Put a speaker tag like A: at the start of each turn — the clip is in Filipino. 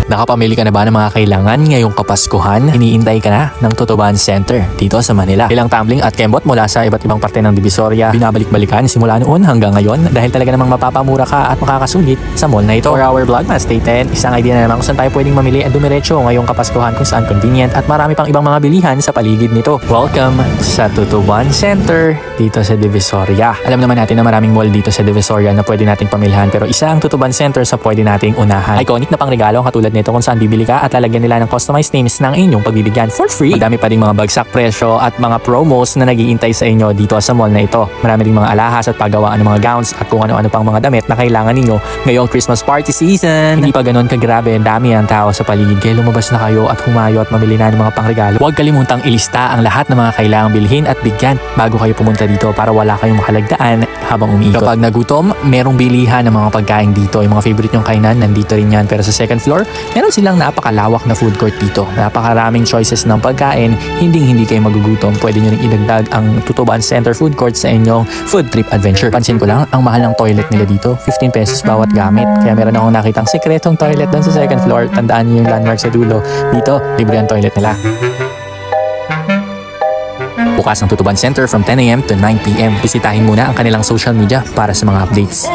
A: Nakapamili ka na ba ng mga kailangan ngayong Kapaskuhan? Iniintay ka na ng Tutuban Center dito sa Manila. Ilang tumbling at kembot mula sa iba't ibang parte ng Divisoria, binabalik-balikan simula noon hanggang ngayon dahil talaga namang mapapamura ka at makakasulit sa mall na ito. For our vlogmas, stay 10, isang idea na naman kung saan tayo pwedeng mamili at dumiretso ngayong Kapaskuhan kung saan convenient at marami pang ibang mga bilihan sa paligid nito. Welcome sa Tutuban Center dito sa Divisoria. Alam naman natin na maraming mall dito sa Divisoria na pwede nating pamilhan pero isa ang Tutuban Center sa pwede nating unahan. Iconic na pangregalo katulad nito kung saan bibili ka at lalagyan nila ng customized names ng inyong pagbibigyan for free. Madami pa ding mga bagsak presyo at mga promos na nag-iintay sa inyo dito sa mall na ito. Marami ding mga alahas at paggawaan ng mga gowns at kung ano-ano pang mga damit na kailangan ninyo ngayong Christmas party season. Hindi pa ganun kagrabe, dami ang tao sa paligid kaya lumabas na kayo at humayo at mamili na ng mga pangregalo. Huwag kalimutang ilista ang lahat ng mga kailangang bilhin at bigyan bago kayo pumunta dito para wala kayong makalagdaan habang umiikot. Kapag nagutom, merong bilihan ng mga pagkain dito. Yung mga favorite nyong kainan, nandito rin yan. Pero sa second floor, meron silang napakalawak na food court dito. Napakaraming choices ng pagkain, hindi kayo magugutom. Pwede nyo rin idagdag ang Tutuban Center Food Court sa inyong food trip adventure. Pansin ko lang, ang mahal ng toilet nila dito, 15 pesos bawat gamit. Kaya meron akong nakitang sekretong toilet doon sa second floor. Tandaan nyo yung landmark sa dulo. Dito, libre ang toilet nila. Bukas ang Tutuban Center from 10 AM to 9 PM. Bisitahin muna ang kanilang social media para sa mga updates.